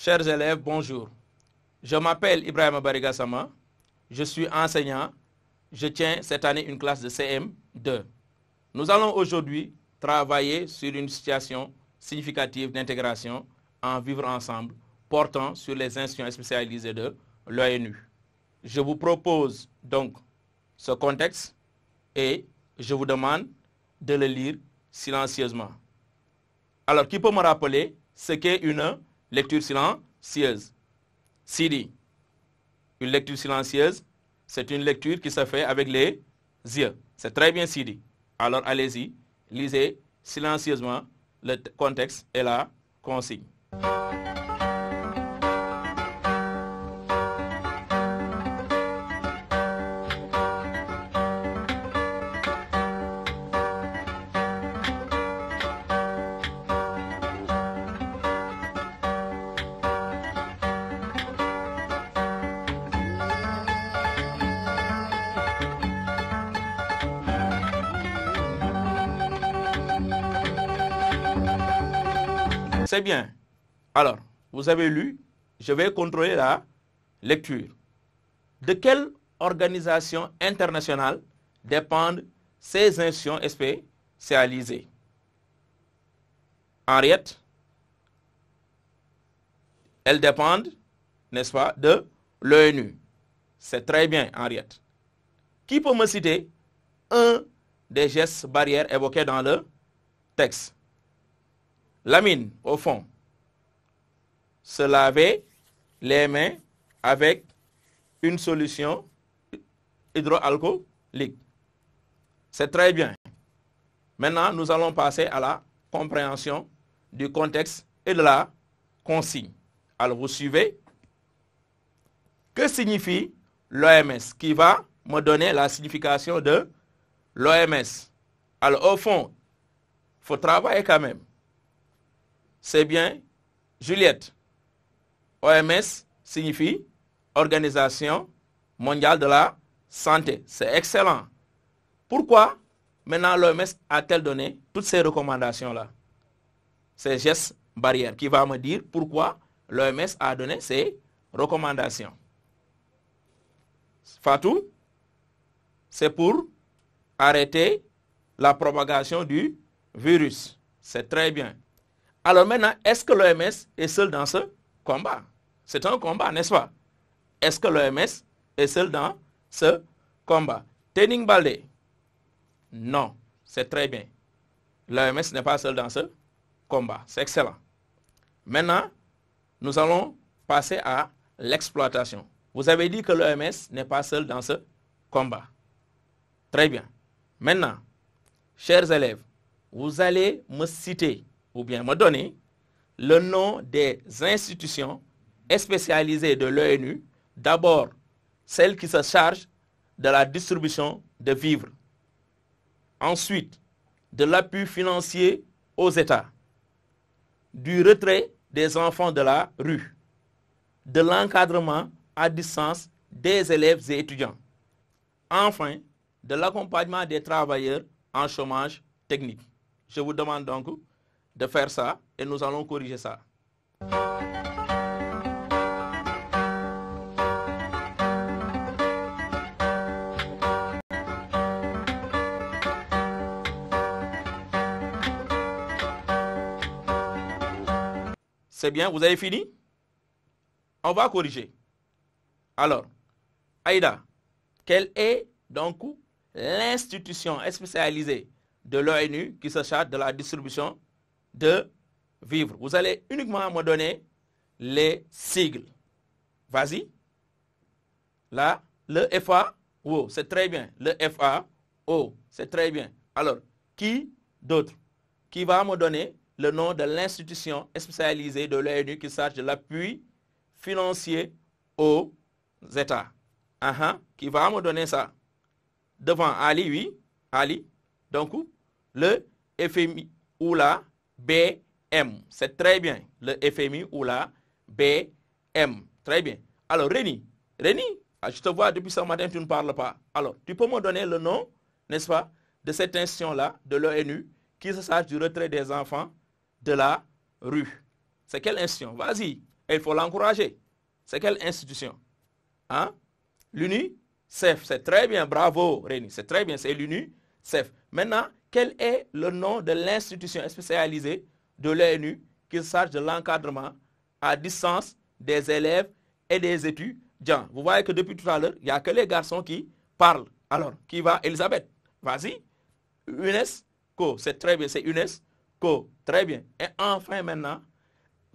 Chers élèves, bonjour. Je m'appelle Ibrahima Barigassama. Je suis enseignant. Je tiens cette année une classe de CM2. Nous allons aujourd'hui travailler sur une situation significative d'intégration en vivre ensemble portant sur les institutions spécialisées de l'ONU. Je vous propose donc ce contexte et je vous demande de le lire silencieusement. Alors, qui peut me rappeler ce qu'est une lecture silencieuse? Sidi. Une lecture silencieuse, c'est une lecture qui se fait avec les yeux. C'est très bien, Sidi. Alors, allez-y, lisez silencieusement le contexte et la consigne. C'est bien. Alors, vous avez lu, je vais contrôler la lecture. De quelle organisation internationale dépendent ces institutions spécialisées? Henriette, elles dépendent, n'est-ce pas, de l'ONU. C'est très bien, Henriette. Qui peut me citer un des gestes barrières évoqués dans le texte? Lamine, au fond, se laver les mains avec une solution hydroalcoolique. C'est très bien. Maintenant, nous allons passer à la compréhension du contexte et de la consigne. Alors, vous suivez. Que signifie l'OMS? Qui va me donner la signification de l'OMS? Alors, au fond, il faut travailler quand même. C'est bien, Juliette. OMS signifie Organisation mondiale de la santé. C'est excellent. Pourquoi maintenant l'OMS a-t-elle donné toutes ces recommandations-là? Ces gestes barrières qui va me dire pourquoi l'OMS a donné ces recommandations. Fatou, c'est pour arrêter la propagation du virus. C'est très bien. Alors maintenant, est-ce que l'OMS est seul dans ce combat? C'est un combat, n'est-ce pas? Est-ce que l'OMS est seul dans ce combat? Tening Baldé? Non, c'est très bien. L'OMS n'est pas seul dans ce combat. C'est excellent. Maintenant, nous allons passer à l'exploitation. Vous avez dit que l'OMS n'est pas seul dans ce combat. Très bien. Maintenant, chers élèves, vous allez me citer ou bien me donner le nom des institutions spécialisées de l'ONU, d'abord celles qui se chargent de la distribution de vivres, ensuite de l'appui financier aux États, du retrait des enfants de la rue, de l'encadrement à distance des élèves et étudiants, enfin de l'accompagnement des travailleurs en chômage technique. Je vous demande donc de faire ça et nous allons corriger ça. C'est bien, vous avez fini? On va corriger. Alors, Aïda, quelle est donc l'institution spécialisée de l'ONU qui se charge de la distribution de vivres? Vous allez uniquement me donner les sigles. Vas-y. Là, le FAO, c'est très bien. Le FAO, c'est très bien. Alors, qui d'autre? Qui va me donner le nom de l'institution spécialisée de l'ONU qui se charge de l'appui financier aux États? Qui va me donner ça? Devant Ali, oui. Ali. Donc, le FMI ou la BM. C'est très bien. Le FMI ou la BM. Très bien. Alors, Rémi, je te vois depuis ce matin, tu ne parles pas. Alors, tu peux me donner le nom, n'est-ce pas, de cette institution-là, de l'ONU, qui se charge du retrait des enfants de la rue. C'est quelle institution? Vas-y, Et il faut l'encourager. C'est quelle institution? Hein? L'UNICEF. C'est très bien. Bravo, Rémi. C'est très bien. C'est l'UNICEF. Maintenant, quel est le nom de l'institution spécialisée de l'ONU qui charge de l'encadrement à distance des élèves et des étudiants? Vous voyez que depuis tout à l'heure, il n'y a que les garçons qui parlent. Alors, qui va? Elisabeth, vas-y. UNESCO, c'est très bien, c'est UNESCO, très bien. Et enfin maintenant,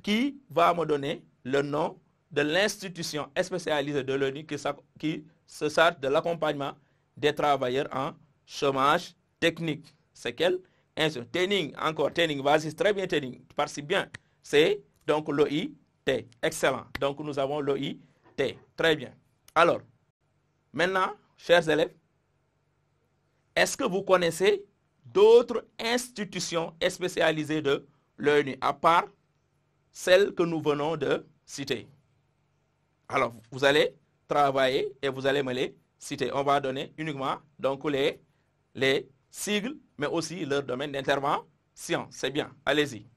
qui va me donner le nom de l'institution spécialisée de l'ONU qui se charge de l'accompagnement des travailleurs en chômage technique? C'est quelle institution? Training, encore, training, vas-y, très bien, training, tu participes bien. C'est donc l'OIT, excellent. Donc nous avons l'OIT, très bien. Alors, maintenant, chers élèves, est-ce que vous connaissez d'autres institutions spécialisées de l'ONU, à part celles que nous venons de citer? Alors, vous allez travailler et vous allez me les citer. On va donner uniquement donc les sigles, mais aussi leur domaine d'intervention. C'est bien, allez-y.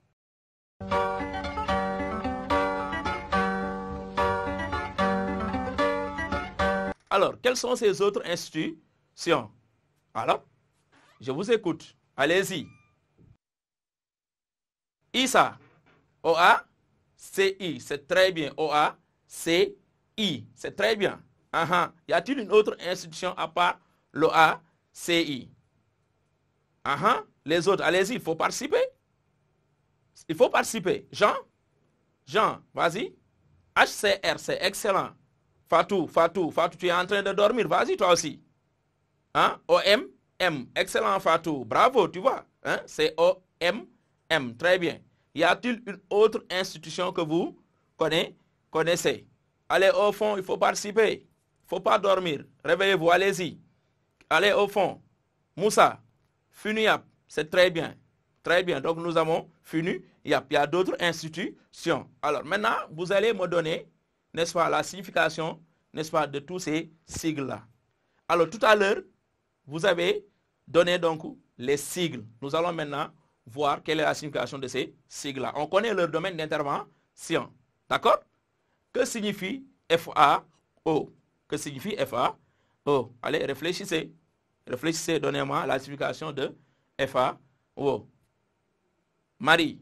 Alors, quelles sont ces autres institutions? Alors, je vous écoute. Allez-y. ISA. OACI. C'est très bien. OACI. C'est très bien. Y a-t-il une autre institution à part l'OACI? Les autres, allez-y, il faut participer. Il faut participer. Jean, vas-y. HCR, c'est excellent. Fatou, tu es en train de dormir. Vas-y, toi aussi. OMM, excellent Fatou, bravo, tu vois, c'est OMM, très bien. Y a-t-il une autre institution que vous connaissez? Allez au fond, il faut participer, il ne faut pas dormir, réveillez-vous, allez-y. Allez au fond. Moussa, FUNIAP, c'est très bien, donc nous avons FUNIAP, il y a d'autres institutions. Alors maintenant, vous allez me donner, n'est-ce pas, la signification, n'est-ce pas, de tous ces sigles-là. Alors tout à l'heure, vous avez donné donc les sigles. Nous allons maintenant voir quelle est la signification de ces sigles-là. On connaît leur domaine d'intervention. D'accord? Que signifie FAO? Que signifie FAO? Allez, réfléchissez. Réfléchissez, donnez-moi la signification de FAO. Marie,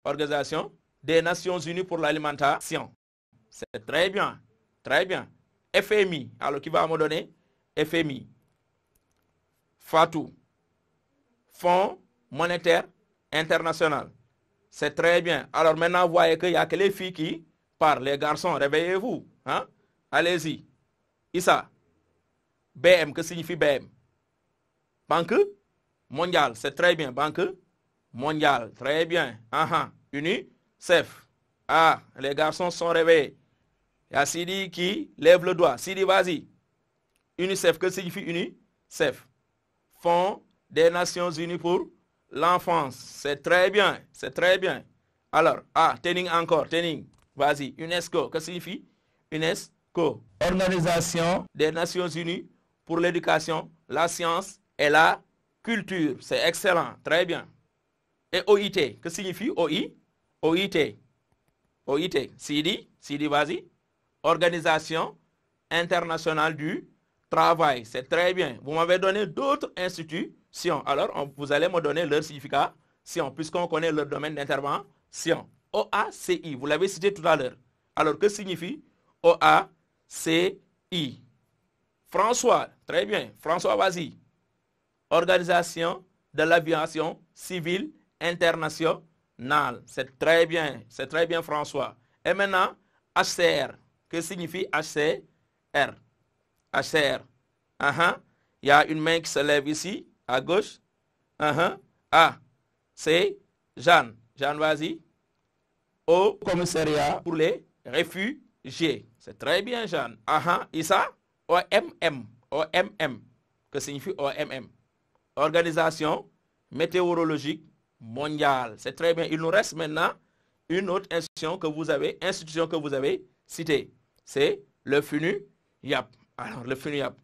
Organisation des Nations Unies pour l'alimentation. C'est très bien, très bien. FMI, alors qui va me donner FMI? Fatou, Fonds monétaire international. C'est très bien. Alors maintenant, vous voyez qu'il n'y a que les filles qui parlent. Les garçons, réveillez-vous. Allez-y. Issa, BM, que signifie BM? Banque mondiale, c'est très bien. Banque mondiale, très bien. UNICEF. Les garçons sont réveillés. Il y a Sidi qui lève le doigt. Sidi, vas-y. UNICEF, que signifie UNICEF? Fonds des Nations Unies pour l'enfance. C'est très bien, c'est très bien. Alors, training encore, training. Vas-y, UNESCO, que signifie UNESCO? Organisation des Nations Unies pour l'éducation, la science et la culture. C'est excellent, très bien. Et OIT, que signifie OIT, Sidi, vas-y. Organisation internationale du travail, c'est très bien. Vous m'avez donné d'autres institutions. Alors, vous allez me donner leur signification, puisqu'on connaît leur domaine d'intervention. OACI, vous l'avez cité tout à l'heure. Alors, que signifie OACI? François, très bien. François, vas-y. Organisation de l'aviation civile internationale. C'est très bien, François. Et maintenant, HCR. Que signifie HCR? HCR. Il y a une main qui se lève ici, à gauche. C'est Jeanne. Jeanne, vas-y. Au commissariat pour les réfugiés. C'est très bien, Jeanne. Issa, OMM. OMM. Que signifie OMM? Organisation météorologique mondiale. C'est très bien. Il nous reste maintenant une autre institution que vous avez citée. C'est le FUNIAP. Alors, le FUNIAP.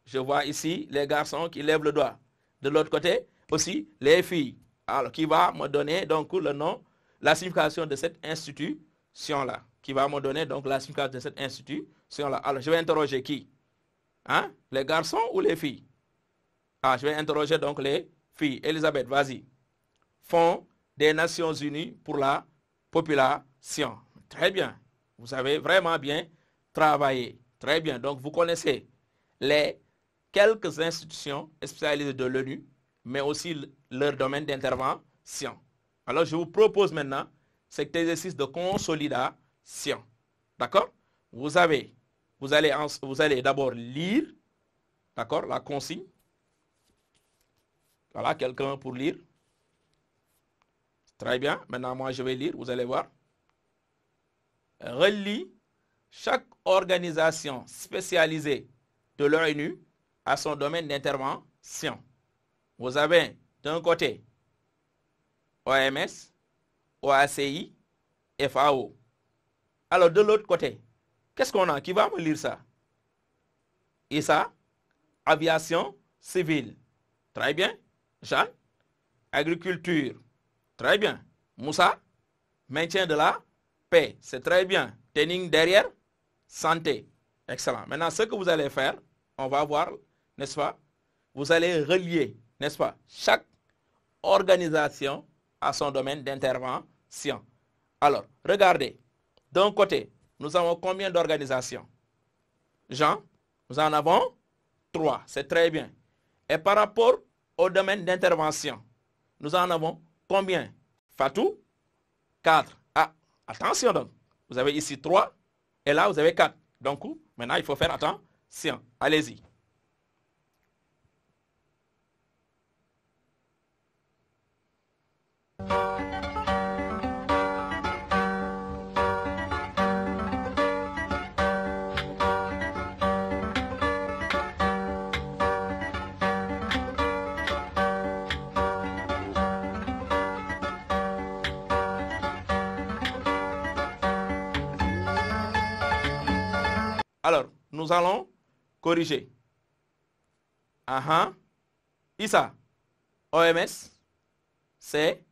Je vois ici les garçons qui lèvent le doigt. De l'autre côté, aussi, les filles. Alors, qui va me donner donc le nom, la signification de cette institution? institution-là, qui va me donner donc la signification de cette institution-là. Alors, je vais interroger qui? Hein? Les garçons ou les filles? Ah, je vais interroger donc les filles. Elisabeth, vas-y. Fonds des Nations Unies pour la population. Très bien. Vous avez vraiment bien travaillé. Très bien. Donc, vous connaissez les quelques institutions spécialisées de l'ONU, mais aussi leur domaine d'intervention. Alors, je vous propose maintenant cet exercice de consolidation. D'accord? Vous allez d'abord lire, d'accord, la consigne. Voilà, quelqu'un pour lire. Très bien. Maintenant, moi, je vais lire. Vous allez voir. Relie chaque organisation spécialisée de l'ONU à son domaine d'intervention. Vous avez d'un côté OMS, OACI, FAO. Alors, de l'autre côté, qu'est-ce qu'on a? Qui va me lire ça? ISA, aviation civile. Très bien. Jean, agriculture. Très bien. Moussa, maintien de la paix. C'est très bien. Tening derrière, santé. Excellent. Maintenant, ce que vous allez faire, on va voir, n'est-ce pas? Vous allez relier, n'est-ce pas, chaque organisation à son domaine d'intervention. Alors, regardez. D'un côté, nous avons combien d'organisations? Jean, nous en avons 3. C'est très bien. Et par rapport au domaine d'intervention, nous en avons combien? Fatou? 4. Ah, attention donc. Vous avez ici 3 et là vous avez 4. Donc, maintenant, il faut faire attention. Allez-y. Alors, nous allons corriger. ISA, OMS, c'est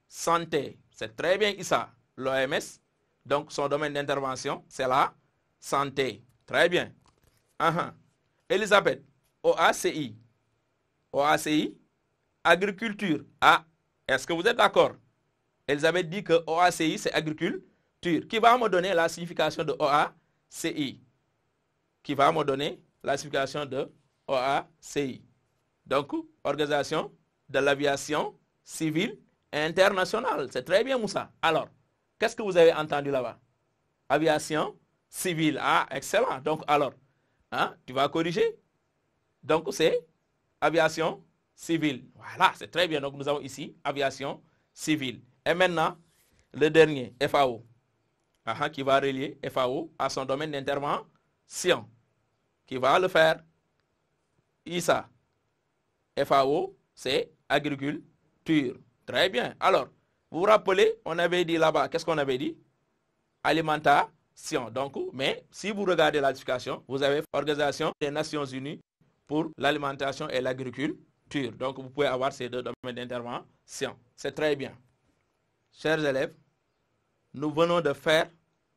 santé. C'est très bien ISA, l'OMS. Donc, son domaine d'intervention, c'est la santé. Très bien. Elisabeth, OACI. OACI, agriculture. Ah, est-ce que vous êtes d'accord? Elisabeth dit que OACI, c'est agriculture. Qui va me donner la signification de OACI? Qui va me donner la signification de OACI. Donc, Organisation de l'aviation civile internationale. C'est très bien, Moussa. Alors, qu'est-ce que vous avez entendu là-bas? Aviation civile. Ah, excellent. Donc, alors, tu vas corriger. Donc, c'est aviation civile. Voilà, c'est très bien. Donc, nous avons ici aviation civile. Et maintenant, le dernier, FAO. Qui va relier FAO à son domaine d'intervention. Qui va le faire? ISA. FAO, c'est agriculture. Très bien. Alors, vous vous rappelez, on avait dit là-bas, qu'est-ce qu'on avait dit? Alimentation. Donc, mais si vous regardez la discussion, vous avez Organisation des Nations Unies pour l'alimentation et l'agriculture. Donc, vous pouvez avoir ces deux domaines d'intervention. C'est très bien. Chers élèves, nous venons de faire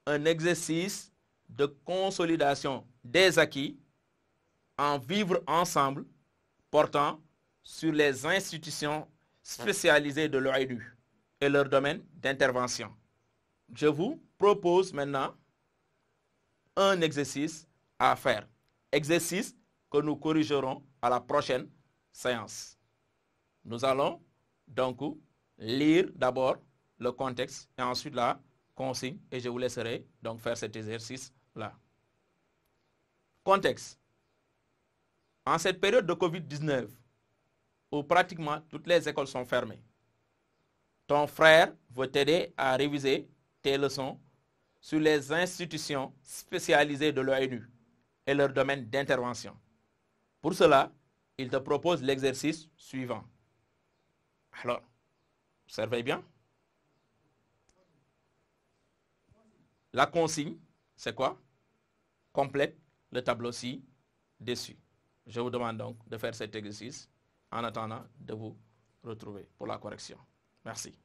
un exercice de consolidation des acquis en vivre ensemble portant sur les institutions spécialisées de l'ONU et leur domaine d'intervention. Je vous propose maintenant un exercice à faire. Exercice que nous corrigerons à la prochaine séance. Nous allons donc lire d'abord le contexte et ensuite la consigne et je vous laisserai donc faire cet exercice-là. Contexte. En cette période de Covid-19, où pratiquement toutes les écoles sont fermées, ton frère veut t'aider à réviser tes leçons sur les institutions spécialisées de l'ONU et leur domaine d'intervention. Pour cela, il te propose l'exercice suivant. Alors, observez bien. La consigne, c'est quoi? Complète le tableau ci-dessus. Je vous demande donc de faire cet exercice en attendant de vous retrouver pour la correction. Merci.